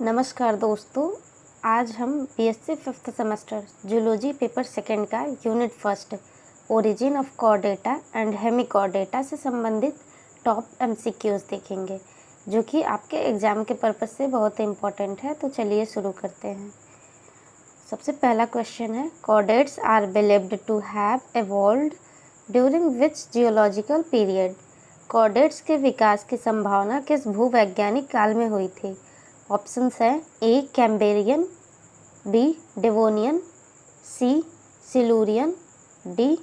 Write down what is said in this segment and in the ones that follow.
नमस्कार दोस्तों, आज हम BSc 5th semester zoology paper second का unit first origin of chordata and hemichordata से संबंधित टॉप एमसीक्यूज देखेंगे, जो कि आपके एग्ज़ाम के पर्पस से बहुत इम्पोर्टेंट है। तो चलिए शुरू करते हैं। सबसे पहला क्वेश्चन है, chordates are believed to have evolved during which geological period. Chordates के विकास की संभावना किस भूवैज्ञानिक काल में हुई थी? ऑप्शंस है ए कैम्ब्रियन, बी डेवोनियन, सी सिलूरियन, डी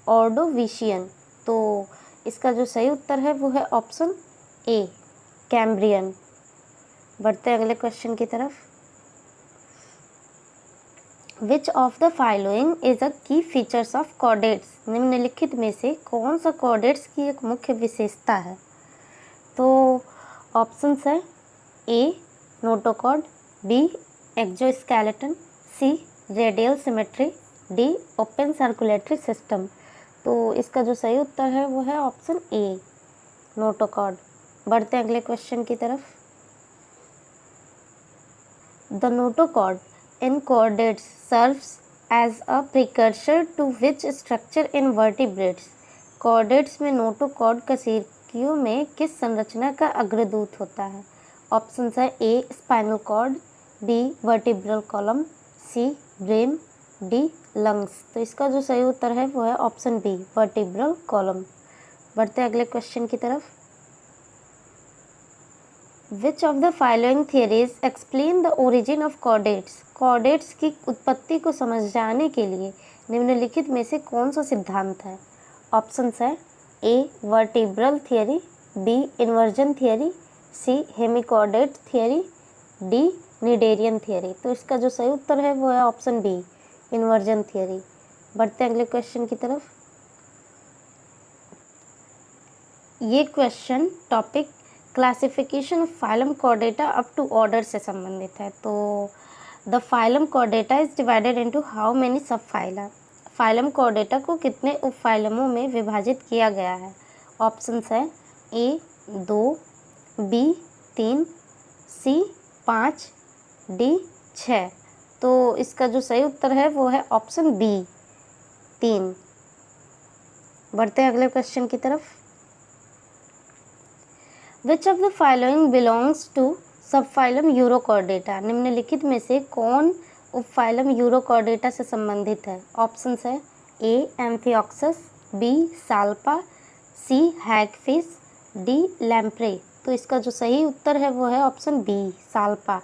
ऑर्डोविशियन। तो इसका जो सही उत्तर है वो है ऑप्शन ए कैम्ब्रियन। बढ़ते हैं अगले क्वेश्चन की तरफ। Which of the following is a की फीचर्स ऑफ कॉर्डेट्स। निम्नलिखित में से कौन सा कॉर्डेट्स की एक मुख्य विशेषता है? तो ऑप्शंस है A notochord, B exoskeleton, C radial symmetry, D open circulatory system. तो इसका जो सही उत्तर है वो है ऑप्शन ए नोटोकॉर्ड। बढ़ते हैं अगले क्वेश्चन की तरफ। The notochord in chordates serves as a precursor to which structure in vertebrates. Chordates में नोटोकॉर्ड कशेरुकियों में किस संरचना का अग्रदूत होता है? ऑप्शंस है A spinal cord, B vertebral column, C brain, D lungs. तो इसका जो सही उत्तर है वो है ऑप्शन बी वर्टिब्रल कॉलम। बढ़ते हैं अगले क्वेश्चन की तरफ। Which of the following theories explain the origin of chordates. Chordates की उत्पत्ति को समझ जाने के लिए निम्नलिखित में से कौन सा सिद्धांत है? ऑप्शंस है A vertebral theory, B inversion theory, C hemichordate theory, D cnidarian theory. तो इसका जो सही उत्तर है वो है ऑप्शन बी इन्वर्जन थियरी। बढ़ते हैं अगले क्वेश्चन की तरफ। ये question topic classification of phylum Chordata up to order से संबंधित है। तो the phylum chordata is divided into how many subphyla. Phylum chordata को कितने उपफाइलमों में विभाजित किया गया है? ऑप्शंस है ए 2, बी 3, सी 5, डी 6। तो इसका जो सही उत्तर है वो है ऑप्शन बी 3। बढ़ते हैं अगले क्वेश्चन की तरफ। Which of the following belongs to subphylum Urochordata. निम्नलिखित में से कौन उपफाइलम यूरोकॉर्डेटा से संबंधित है? ऑप्शंस है ए एम्फिऑक्सस, बी साल्पा, सी हैगफिश, डी लैम्प्रे। तो इसका जो सही उत्तर है वो है ऑप्शन बी साल्पा।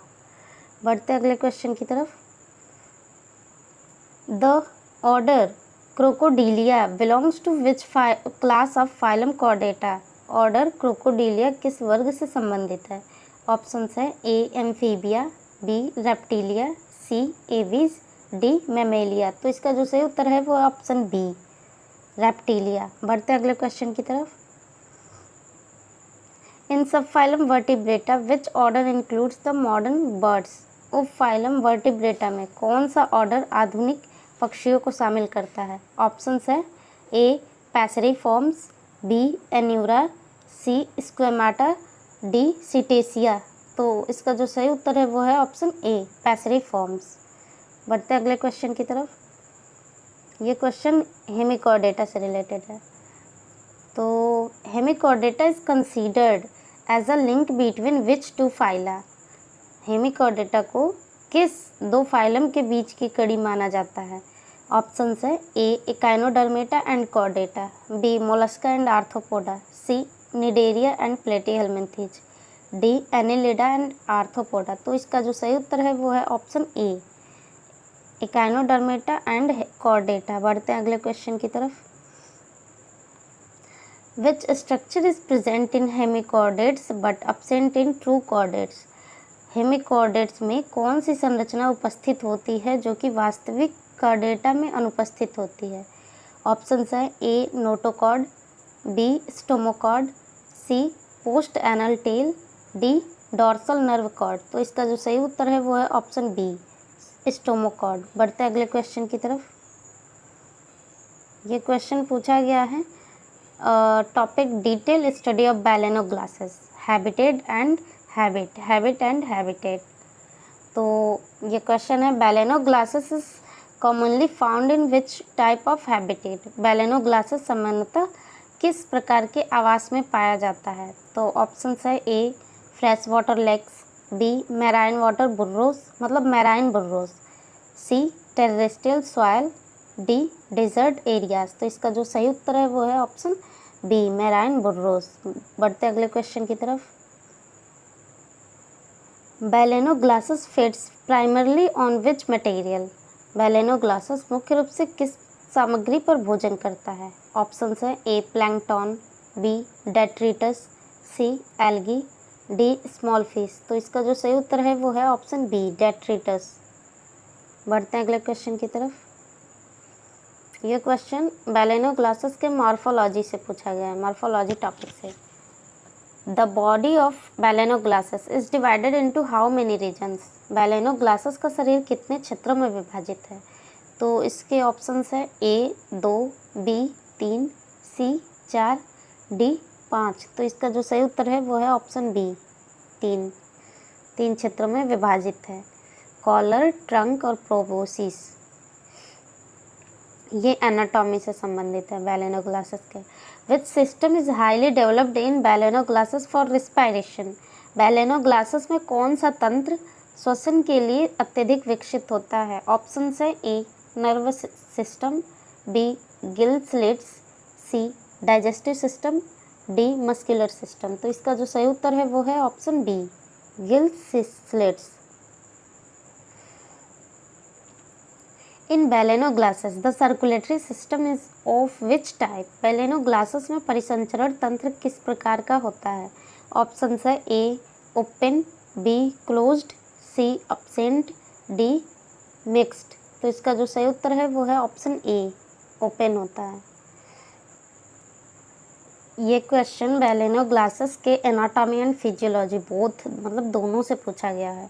बढ़ते अगले क्वेश्चन की तरफ। The order crocodilia belongs to which class of phylum Chordata. Order crocodilia किस वर्ग से संबंधित है? ऑप्शंस है A amphibia, B reptilia, C aves, D mammalia. तो इसका जो सही उत्तर है वो है ऑप्शन बी रेप्टिलिया। बढ़ते अगले क्वेश्चन की तरफ। In subphylum vertebrata which order includes the modern birds. उपफाइलम वर्टिब्रेटा में कौन सा ऑर्डर आधुनिक पक्षियों को शामिल करता है? ऑप्शंस है ए पैसेरिफॉर्म्स, बी एन्यूरा, सी स्क्वेमाटा, डी सिटेसिया। तो इसका जो सही उत्तर है वो है ऑप्शन ए पैसेरिफॉर्म्स। बढ़ते अगले क्वेश्चन की तरफ। ये क्वेश्चन हेमिकॉर्डेटा से रिलेटेड है। तो Hemichordata is considered as a link between which two phyla. Hemichordata को किस दो फाइलम के बीच की कड़ी माना जाता है? ऑप्शंस है A echinodermata and chordata, B mollusca and arthropoda, C cnidaria and platyhelminthes, D annelida and arthropoda. तो इसका जो सही उत्तर है वो है option A echinodermata and chordata. बढ़ते हैं अगले क्वेश्चन की तरफ। Which structure is present in hemichordates but absent in true chordates? Hemichordates में कौन सी संरचना उपस्थित होती है जो कि वास्तविक कॉर्डेटा में अनुपस्थित होती है? ऑप्शंस है A notochord, B stomochord, C post anal tail, D dorsal nerve cord. तो इसका जो सही उत्तर है वो है ऑप्शन बी स्टोमोकॉर्ड। बढ़ते अगले क्वेश्चन की तरफ। ये क्वेश्चन पूछा गया है topic detail study of Baleno glasses habitat and habitat. तो ये क्वेश्चन है, Baleno glasses is commonly found in which type of habitat. Baleno glasses सामान्यतः किस प्रकार के आवास में पाया जाता है? तो ऑप्शन है A fresh water lakes, B marine water burrows मतलब marine burrows, C terrestrial soil, D desert areas. तो इसका जो सही उत्तर है वो है ऑप्शन बी मैराइन बुर्रोज। बढ़ते अगले क्वेश्चन की तरफ। Baleno glasses feeds primarily on which material. Baleno glasses मुख्य रूप से किस सामग्री पर भोजन करता है? ऑप्शन है ए प्लैंकटन, बी डेट्रिटस, सी एल्गी, डी स्मॉल फिश। तो इसका जो सही उत्तर है वो है ऑप्शन बी डेट्रिटस। बढ़ते हैं अगले क्वेश्चन की तरफ। यह क्वेश्चन बैलेनो ग्लासेस के मॉर्फोलॉजी से पूछा गया है, मॉर्फोलॉजी टॉपिक से। The body of Balanoglossus is divided into how many regions. Balanoglossus का शरीर कितने क्षेत्रों में विभाजित है? तो इसके ऑप्शंस है ए 2, बी 3, सी 4, डी 5। तो इसका जो सही उत्तर है वो है ऑप्शन बी 3 क्षेत्रों में विभाजित है। कॉलर, ट्रंक और प्रोबोसिस, ये एनाटॉमी से संबंधित है बैलेनो ग्लासेस के। Which system is highly developed in Baleno glasses for respiration. Baleno glasses में कौन सा तंत्र श्वसन के लिए अत्यधिक विकसित होता है? ऑप्शन है A nervous system, B gill slits, C digestive system, D muscular system. तो इसका जो सही उत्तर है वो है option B gill slits. In Balanoglossus the circulatory system is of which type. Baleno glasses में परिसंचरण तंत्र किस प्रकार का होता है? ऑप्शन है A open, B closed, C absent, D mixed. तो इसका जो सही उत्तर है वो है ऑप्शन ए ओपन होता है। ये क्वेश्चन बैलेनो ग्लासेस के एनाटॉमी एंड फिजियोलॉजी बोथ मतलब दोनों से पूछा गया है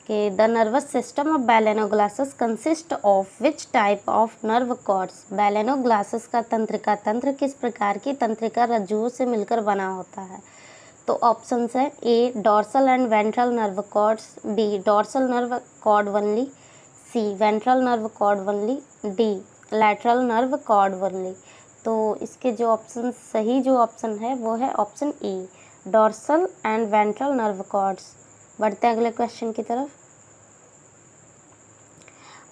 कि the nervous system of Balanoglossus consist of which type of nerve cords. Balanoglossus का तंत्र किस प्रकार की तंत्रिका रज्जुओं से मिलकर बना होता है? तो ऑप्शंस है A dorsal and ventral nerve cords, B dorsal nerve cord only, C ventral nerve cord only, D lateral nerve cord only. तो इसके जो ऑप्शन सही जो ऑप्शन है वो है option A dorsal and ventral nerve cords. बढ़ते हैं अगले क्वेश्चन की तरफ।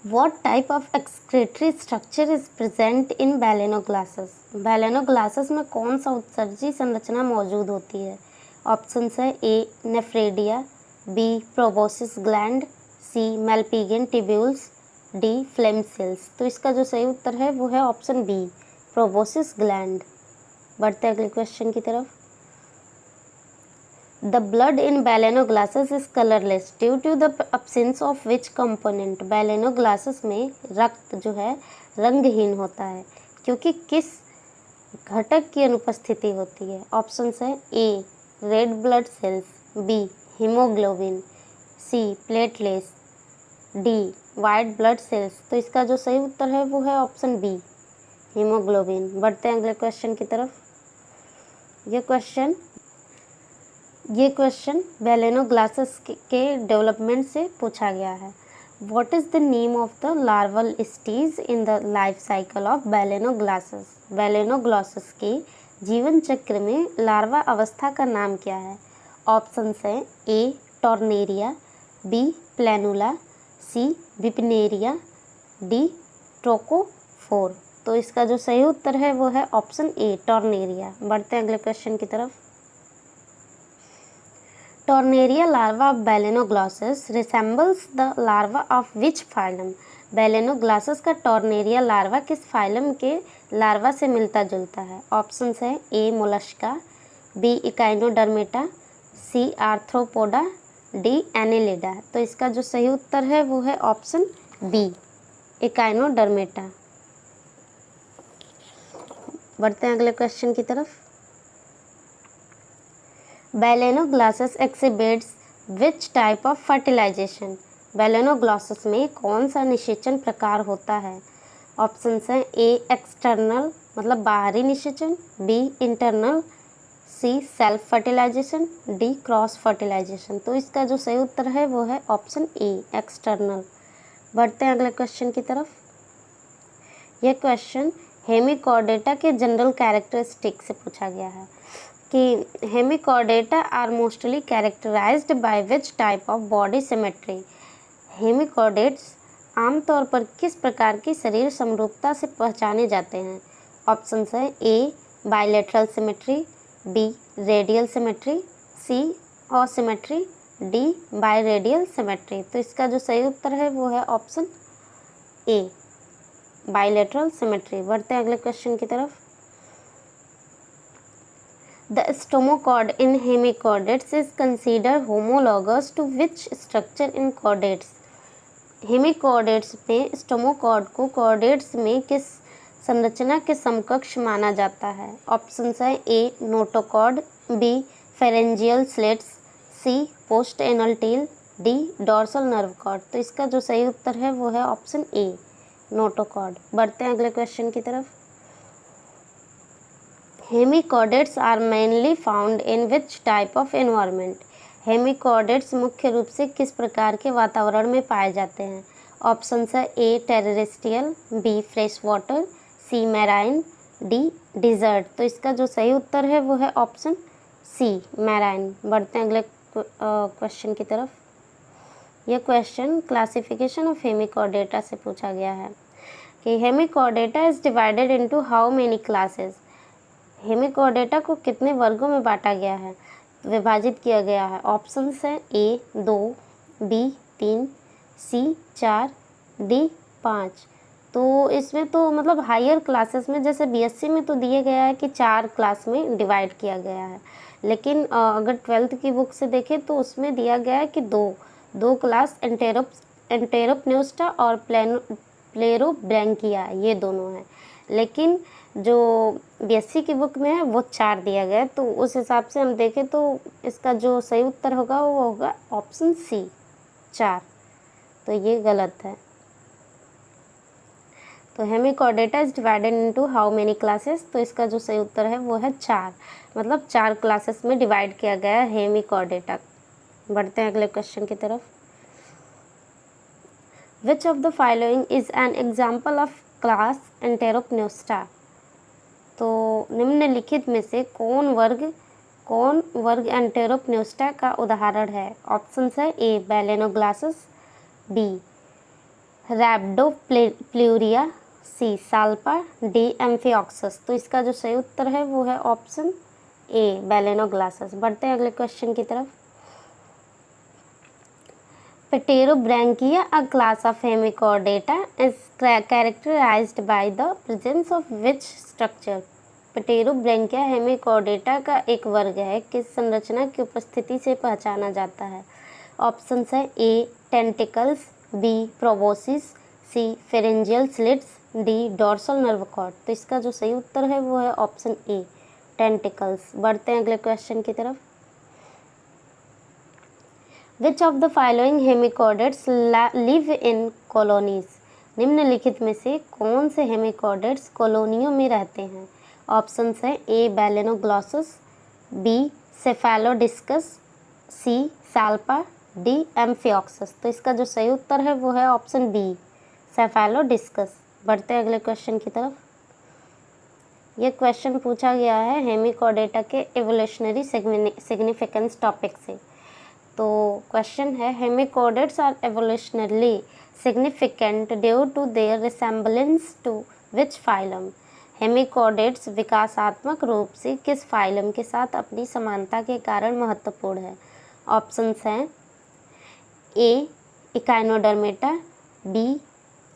What type of excretory structure is present in Baleno glasses. Baleno glasses में कौन सा उत्सर्जी संरचना मौजूद होती है? ऑप्शन है ए नेफ्रेडिया, बी प्रोबोसिस ग्लैंड, सी मेल्पिगियन ट्यूब्यूल्स, डी फ्लेम सेल्स। तो इसका जो सही उत्तर है वो है ऑप्शन बी प्रोबोसिस ग्लैंड। बढ़ते अगले क्वेश्चन की तरफ। The blood in Balanoglossus is colourless due to the absence of which component. Baleno glasses में रक्त जो है रंगहीन होता है क्योंकि किस घटक की अनुपस्थिति होती है? ऑप्शन है A red blood cells, B haemoglobin, C platelets, D white blood cells. तो इसका जो सही उत्तर है वो है ऑप्शन बी हीमोग्लोबिन। बढ़ते हैं अगले क्वेश्चन की तरफ। ये क्वेश्चन बैलेनो ग्लासेस के डेवलपमेंट से पूछा गया है। What is the name of the larval stage in the life cycle of Baleno glasses. Baleno glasses के जीवन चक्र में लार्वा अवस्था का नाम क्या है? ऑप्शन है ए टॉर्नेरिया, बी प्लैनुला, सी विपनेरिया, डी ट्रोकोफोर। तो इसका जो सही उत्तर है वो है ऑप्शन ए टॉर्नेरिया। बढ़ते हैं अगले क्वेश्चन की तरफ। Tornaria larva of Baleno glasses resembles the larva of which phylum. Baleno glasses का टॉर्नेरिया लार्वा किस फाइलम के लार्वा से मिलता जुलता है? ऑप्शंस है ए मोलस्का, बी इकाइनोडर्मेटा, सी आर्थ्रोपोडा, डी एनेलिडा। तो इसका जो सही उत्तर है वो है ऑप्शन बी इकाइनोडर्मेटा। बढ़ते हैं अगले क्वेश्चन की तरफ। Balanoglossus exhibits which type of fertilisation. Baleno glasses में कौन सा निषेचन प्रकार होता है? ऑप्शन है ए एक्सटर्नल मतलब बाहरी निषेचन, B internal, C self fertilisation, D cross fertilisation. तो इसका जो सही उत्तर है वो है ऑप्शन ए एक्सटर्नल। बढ़ते हैं अगले क्वेश्चन की तरफ। यह क्वेश्चन हेमिकॉर्डेटा के जनरल कैरेक्टरिस्टिक से पूछा गया है कि Hemichordata are mostly characterized by which type of body symmetry. Hemichordates आमतौर पर किस प्रकार की शरीर समरूपता से पहचाने जाते हैं? ऑप्शंस है A bilateral symmetry, B radial symmetry, C asymmetry, D biradial symmetry. तो इसका जो सही उत्तर है वो है ऑप्शन ए बायलैटरल सिमेट्री। बढ़ते हैं अगले क्वेश्चन की तरफ। The stomochord in hemichordates is consider homologous to which structure in chordates. Hemichordates में स्टोमोकॉर्ड को कॉर्डेट्स में किस संरचना के समकक्ष माना जाता है? ऑप्शंस है A notochord, B pharyngeal slits, C post anal tail, D dorsal nerve cord. तो इसका जो सही उत्तर है वो है ऑप्शन ए नोटोकॉर्ड। बढ़ते हैं अगले क्वेश्चन की तरफ। Hemichordates are mainly found in which type of environment. Hemichordates मुख्य रूप से किस प्रकार के वातावरण में पाए जाते हैं? ऑप्शंस है ए टेरेस्ट्रियल, बी फ्रेश वाटर, सी मैराइन, डी डिजर्ट। तो इसका जो सही उत्तर है वो है ऑप्शन सी मैराइन। बढ़ते हैं अगले क्वेश्चन की तरफ। यह क्वेश्चन क्लासिफिकेशन ऑफ हेमिकॉर्डेटा से पूछा गया है कि Hemichordata is divided into how many classes. Hemichordata को कितने वर्गों में बांटा गया है, विभाजित किया गया है? ऑप्शंस है ए 2, बी 3, सी 4, डी 5। तो इसमें तो मतलब हायर क्लासेस में जैसे बीएससी में तो दिया गया है कि 4 क्लास में डिवाइड किया गया है, लेकिन अगर 12th की बुक से देखें तो उसमें दिया गया है कि दो क्लास एंटेरोपन्यूस्टा और प्लेरोब्रैंकिया, ये दोनों हैं। लेकिन जो बीएससी की बुक में है वो 4 दिया गया है। तो उस हिसाब से हम देखें तो इसका जो सही उत्तर होगा वो होगा ऑप्शन सी 4। तो ये गलत है। तो Hemichordata is divided into how many classes. तो इसका जो सही उत्तर है वो है 4, मतलब 4 क्लासेस में डिवाइड किया गया है हेमिकॉर्डेटा। बढ़ते हैं अगले क्वेश्चन की तरफ। Which of the following is an example of class Enteropneusta. तो निम्नलिखित में से कौन वर्ग एंटेरोपन्यूस्टा का उदाहरण है? ऑप्शंस है ए बैलेनोग्लासस, बी रैप्डोप्लूरिया, सी साल्पा, डी एम्फिऑक्सस। तो इसका जो सही उत्तर है वो है ऑप्शन ए बैलेनोग्लासस। बढ़ते हैं अगले क्वेश्चन की तरफ। Pterobrachia, a class of Hemichordata, is characterized by the presence of which structure? Pterobrachia Hemichordata का एक वर्ग है, किस संरचना की उपस्थिति से पहचाना जाता है? ऑप्शंस है A tentacles, B proboscis, C pharyngeal slits, D dorsal nerve cord. तो इसका जो सही उत्तर है वो है ऑप्शन ए टेंटिकल्स। बढ़ते हैं अगले क्वेश्चन की तरफ। Which of the following hemichordates live in colonies. निम्नलिखित में से कौन से हेमिकॉर्डेट्स कॉलोनियों में रहते हैं? ऑप्शंस है ए बैलेनोग्लॉसस, बी सेफेलोडिस्कस, सी साल्पा, डी एम्फिऑक्सस। तो इसका जो सही उत्तर है वो है ऑप्शन बी सेफेलोडिस्कस। बढ़ते हैं अगले क्वेश्चन की तरफ। ये क्वेश्चन पूछा गया है हेमिकॉर्डेटा के एवोल्यूशनरी सिग्निफिकेंस टॉपिक से। तो क्वेश्चन है hemichordates are evolutionarily significant due to their resemblance to which phylum. Hemichordates विकासात्मक रूप से किस फाइलम के साथ अपनी समानता के कारण महत्वपूर्ण है? ऑप्शंस हैं ए Echinodermata, B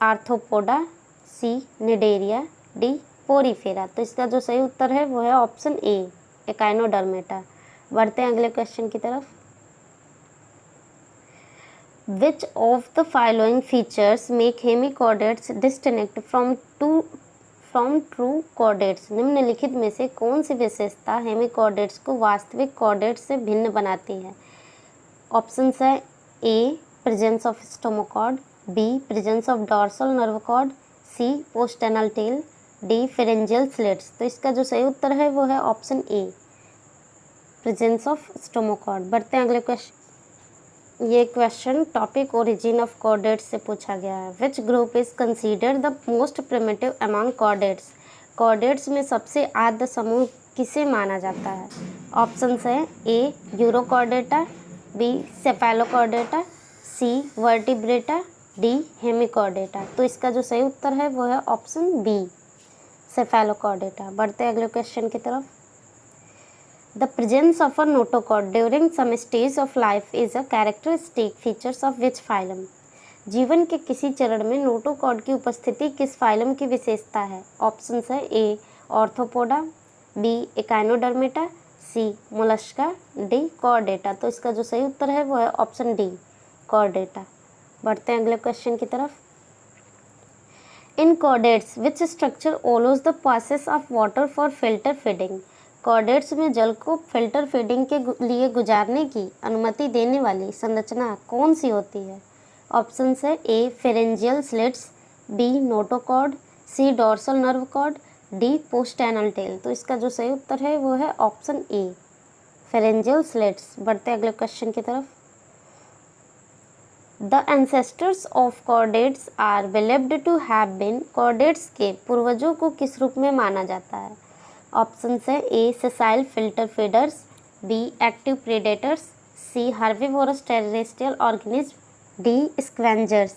arthropoda, C Cnidaria, D Porifera. तो इसका जो सही उत्तर है वो है ऑप्शन ए इकाइनोडर्मेटा। बढ़ते हैं अगले क्वेश्चन की तरफ। Which of the following features make hemichordates distinct from true chordates? निम्नलिखित में से कौन सी विशेषता हेमिकॉर्डेट्स को वास्तविक कॉर्डेट्स से भिन्न बनाती है? ऑप्शंस है A presence of stomochord, B presence of dorsal nerve cord, C postanal tail, D pharyngeal slits. तो इसका जो सही उत्तर है वो है option A presence of stomochord. बढ़ते हैं अगले क्वेश्चन। ये question topic origin of chordates से पूछा गया है। Which group is considered the most primitive among chordates? Chordates में सबसे आद्य समूह किसे माना जाता है? ऑप्शंस है ए यूरोकॉर्डेटा, बी सेफेलोकॉर्डेटा, सी वर्टिब्रेटा, डी हेमिकॉर्डेटा। तो इसका जो सही उत्तर है वो है ऑप्शन बी सेफेलोकॉर्डेटा। बढ़ते हैं अगले क्वेश्चन की तरफ। The presence of a notochord during some stage of life is a characteristic features of which phylum? जीवन के किसी चरण में नोटोकॉर्ड की उपस्थिति किस फाइलम की विशेषता है? ऑप्शंस है ए ऑर्थोपोडा, बी एकाइनोडर्मेटा, सी मोलस्का, डी कॉर्डेटा। तो इसका जो सही उत्तर है वो है ऑप्शन डी कॉर्डेटा। बढ़ते हैं अगले क्वेश्चन की तरफ। In chordates which structure allows the process of water for filter feeding? Chordates में जल को फिल्टर फीडिंग के लिए गुजारने की अनुमति देने वाली संरचना कौन सी होती है? ऑप्शंस है A pharyngeal slits, B notochord, C dorsal nerve cord, D post anal tail. तो इसका जो सही उत्तर है वो है ऑप्शन ए फेरेंजियल स्लिट्स। बढ़ते अगले क्वेश्चन की तरफ। The ancestors of chordates are believed to have been, chordates के पूर्वजों को किस रूप में माना जाता है? ऑप्शंस है A sessile filter feeders, B active predators, C herbivorous terrestrial organism, D scavengers.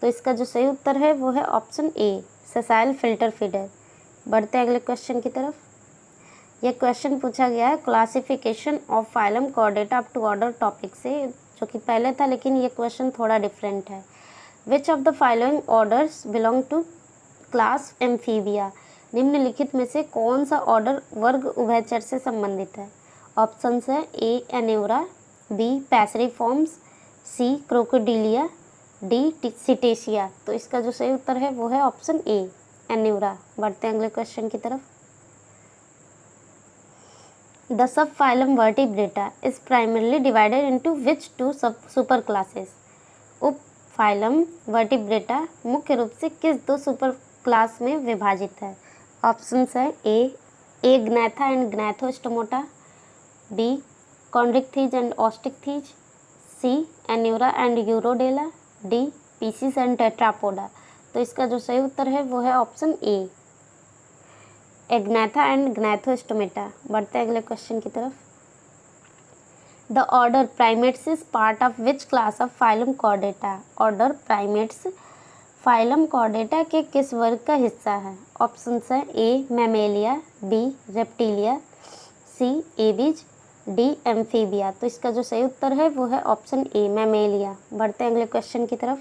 तो इसका जो सही उत्तर है वो है option A sessile filter feeder. बढ़ते अगले क्वेश्चन की तरफ। यह क्वेश्चन पूछा गया है classification of phylum Chordata up to order topic से, जो कि पहले था लेकिन ये क्वेश्चन थोड़ा डिफरेंट है। Which of the following orders belong to class Amphibia? निम्नलिखित में से कौन सा ऑर्डर वर्ग उभयचर से संबंधित है? ऑप्शंस है ए एन्यूरा, बी पैसरीफॉर्म्स, सी क्रोकोडिलिया, डी सिटेशिया। तो इसका जो सही उत्तर है वो है ऑप्शन ए एन्यूरा। बढ़ते हैं अगले क्वेश्चन की तरफ। The sub phylum Vertebrata is primarily divided into which two sub super classes? उप फाइलम वर्टिब्रेटा मुख्य रूप से किस दो सुपर क्लास में विभाजित है? ऑप्शंस है A Agnatha and Gnathostomata, B Chondrichthyes and Osteichthyes, C Anura and Urodela, D Pisces and Tetrapoda. तो इसका जो सही उत्तर है वो है option A Agnatha and Gnathostomata. बढ़ते हैं अगले क्वेश्चन की तरफ। The order Primates is part of which class of phylum Chordata? Order Primates phylum Chordata के किस वर्ग का हिस्सा है? ऑप्शंस है A Mammalia, B reptilia, C Aves, D amphibia. तो इसका जो सही उत्तर है वो है ऑप्शन ए मैमेलिया। बढ़ते हैं अगले क्वेश्चन की तरफ।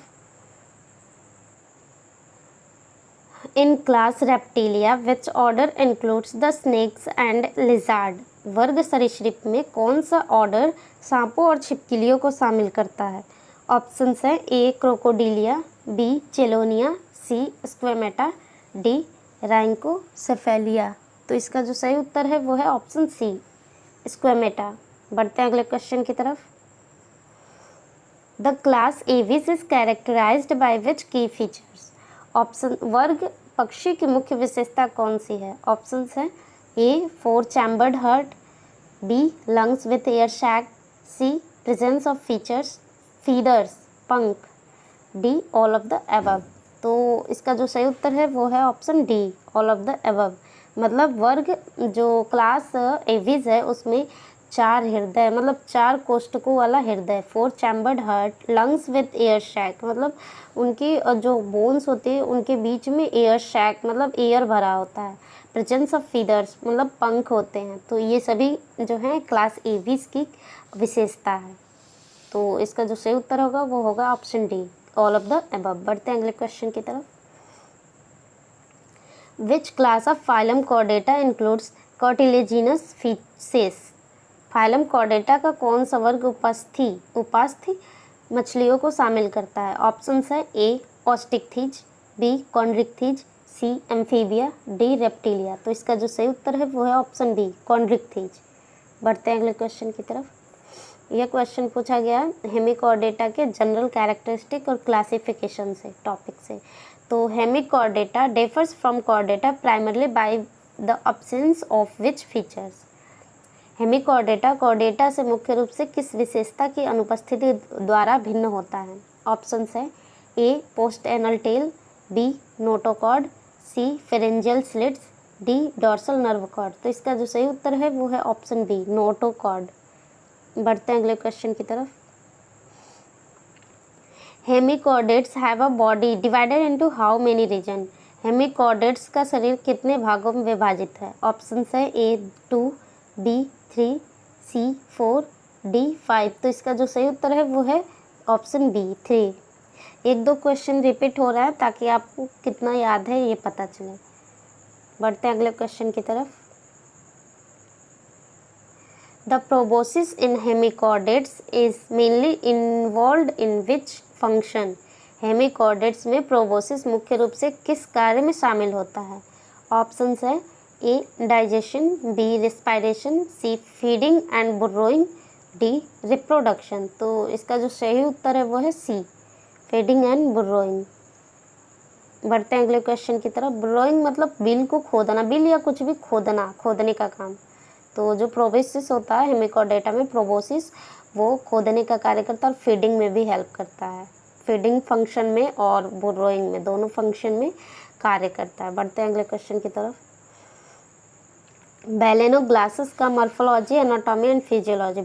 In class reptilia which order includes the snakes and lizard? वर्ग सरीसृप में कौन सा ऑर्डर सांपों और छिपकलियों को शामिल करता है? ऑप्शंस है ए क्रोकोडिलिया, बी चेलोनिया, सी स्क्वेमेटा, डी राइंकोसेफेलिया। तो इसका जो सही उत्तर है वो है ऑप्शन सी स्क्वेमेटा। बढ़ते हैं अगले क्वेश्चन की तरफ। The class Aves is characterized by which key features? Option वर्ग पक्षी की मुख्य विशेषता कौन सी है? ऑप्शंस है A 4 chambered heart, B lungs with air sac, C presence of feathers पंख, D all of the above. तो इसका जो सही उत्तर है वो है option D all of the above. मतलब वर्ग जो क्लास एविस है उसमें 4 हृदय मतलब 4 कोष्ठकों वाला हृदय, 4 chambered heart, lungs with air sac मतलब उनकी जो बोन्स होती है उनके बीच में एयर शैक मतलब एयर भरा होता है, प्रेजेंस ऑफ फीदर्स मतलब पंख होते हैं। तो ये सभी जो हैं क्लास एविस की विशेषता है। तो इसका जो सही उत्तर होगा वो होगा option D all of the above. बढ़ते हैं अगले क्वेश्चन की तरफ। विच class of phylum Chordata includes cartilaginous fishes? Phylum Chordata का कौन सा वर्ग उपास्थि मछलियों को शामिल करता है? ऑप्शंस है ए ऑस्टिकथीज, बी कॉन्ड्रिक्थीज, सी एम्फीबिया, डी रेप्टिलिया। तो इसका जो सही उत्तर है वो है ऑप्शन बी कॉन्ड्रिक्थीज। बढ़ते हैं अगले क्वेश्चन की तरफ। यह क्वेश्चन पूछा गया हेमिकॉर्डेटा के जनरल कैरेक्टरिस्टिक और क्लासिफिकेशन से टॉपिक से। तो Hemichordata differs from Chordata primarily by the absence of which features? Hemichordata Chordata से मुख्य रूप से किस विशेषता की अनुपस्थिति द्वारा भिन्न होता है? ऑप्शंस है A post anal tail, B notochord, C pharyngeal slits, D dorsal nerve cord. तो इसका जो सही उत्तर है वो है ऑप्शन बी नोटोकॉर्ड। बढ़ते हैं अगले क्वेश्चन की तरफ। Hemichordates have a body divided into how many region? Hemichordates का शरीर कितने भागों में विभाजित है? ऑप्शंस है ए 2, बी 3, सी 4, डी 5। तो इसका जो सही उत्तर है वो है ऑप्शन बी 3। एक दो क्वेश्चन रिपीट हो रहा है ताकि आपको कितना याद है ये पता चले। बढ़ते हैं अगले क्वेश्चन की तरफ। The proboscis in hemichordates is mainly involved in which function? Hemichordates में प्रोबोसिस मुख्य रूप से किस कार्य में शामिल होता है? ऑप्शंस है A digestion, B respiration, C feeding and burrowing, D reproduction. तो इसका जो सही उत्तर है वो है सी फीडिंग एंड बुर्रोइंग। बढ़ते हैं अगले क्वेश्चन की तरफ। बुर्रोइंग मतलब बिल को खोदना, बिल या कुछ भी खोदना, खोदने का काम। तो जो प्रोबोसिस होता है हेमिकॉर्डेटा में, प्रोबोसिस वो खोदने का कार्य करता है और फीडिंग में भी हेल्प करता है। फीडिंग फंक्शन में और बुर्रोइंग में, दोनों फंक्शन में कार्य करता है। बढ़ते हैं अगले क्वेश्चन की तरफ। बैलेनोग्लासेस का मॉर्फोलॉजी, एनाटॉमी एंड फिजियोलॉजी,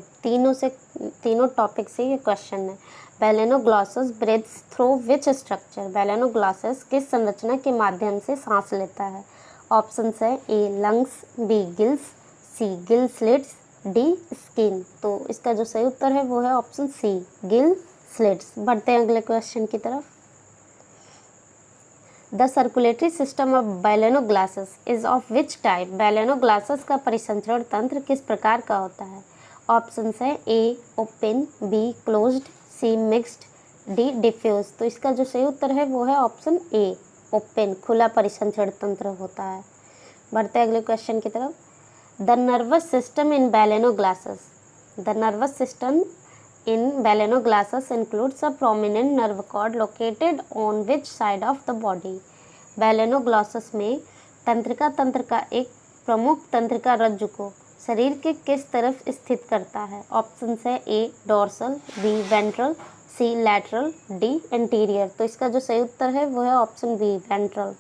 तीनों टॉपिक से ये क्वेश्चन है। बैलेनोग्लासेस ब्रीथ्स थ्रू विच स्ट्रक्चर? बैलेनोग्लासेस किस संरचना के माध्यम से सांस लेता है? ऑप्शंस है ए लंग्स, बी गिल्स, सी गिल स्लिट्स, डी स्किन। तो इसका जो सही उत्तर है वो है ऑप्शन सी गिल स्लिट्स। बढ़ते हैं अगले क्वेश्चन की तरफ। The circulatory system of balanoglossus is of which type? Balanoglossus का परिसंचरण तंत्र किस प्रकार का होता है? ऑप्शंस है A open, B closed, C mixed, D diffuse. तो इसका जो सही उत्तर है वो है ऑप्शन ए ओपन, खुला परिसंचरण तंत्र होता है। बढ़ते हैं अगले क्वेश्चन की तरफ। The nervous system in balanoglossus, the nervous system in balanoglossus includes a prominent nerve cord located on which side of the body? बैलेनोग्लासेस में तंत्रिका तंत्र का एक प्रमुख तंत्रिका रज्जु को शरीर के किस तरफ स्थित करता है? ऑप्शंस है ए डोर्सल, बी वेंट्रल, सी लैटरल, डी एंटीरियर। तो इसका जो सही उत्तर है वो है ऑप्शन बी वेंट्रल।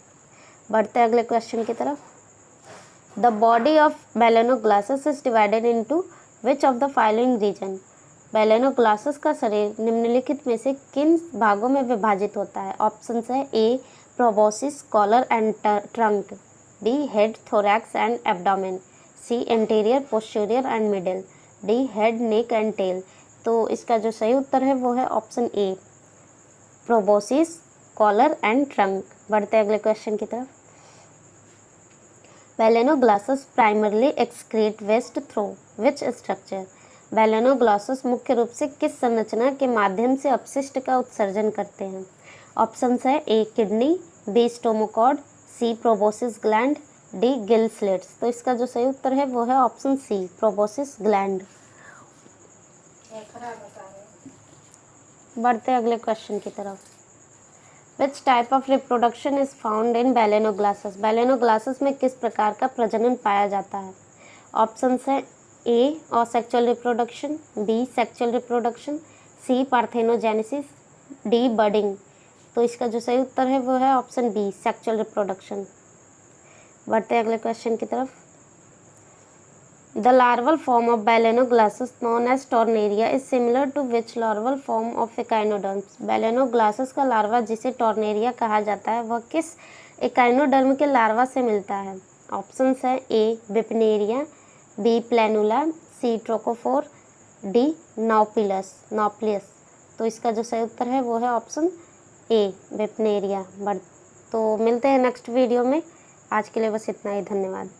बढ़ते हैं अगले क्वेश्चन की तरफ। The body of balanoglossus is divided into which of the following region? Balanoglossus का शरीर निम्नलिखित में से किन भागों में विभाजित होता है? ऑप्शंस है A proboscis, collar and trunk, B head, thorax and abdomen, C interior, posterior and middle, D head, neck and tail. तो इसका जो सही उत्तर है वो है option A proboscis, collar and trunk. बढ़ते अगले क्वेश्चन की तरफ। Balanoglossus primarily excrete waste through which structure? Balanoglossus मुख्य रूप से किस संरचना के माध्यम से अपशिष्ट का उत्सर्जन करते हैं? ऑप्शंस है A kidney, B stomochord, C proboscis gland, D gill slits. तो इसका जो सही उत्तर है वो है ऑप्शन सी प्रोबोसिस ग्लैंड। बढ़ते अगले क्वेश्चन की तरफ। Which type of reproduction is found in balanoglossus? Balanoglossus में किस प्रकार का प्रजनन पाया जाता है? ऑप्शंस है A asexual reproduction, B sexual reproduction, C parthenogenesis, D budding. तो इसका जो सही उत्तर है वो है ऑप्शन बी सेक्सुअल रिप्रोडक्शन। बढ़ते अगले क्वेश्चन की तरफ। The larval form of balanoglossus known as tornaria is similar to which larval form of echinoderms? Balanoglossus का लार्वा जिसे टॉर्नेरिया कहा जाता है वह किस एकाइनोडर्म के लार्वा से मिलता है? ऑप्शंस है ए बिपनेरिया, बी प्लेनुला, सी ट्रोकोफोर, डी नॉप्लियस। तो इसका जो सही उत्तर है वो है ऑप्शन ए बिपनेरिया। तो मिलते हैं नेक्स्ट वीडियो में। आज के लिए बस इतना ही। धन्यवाद।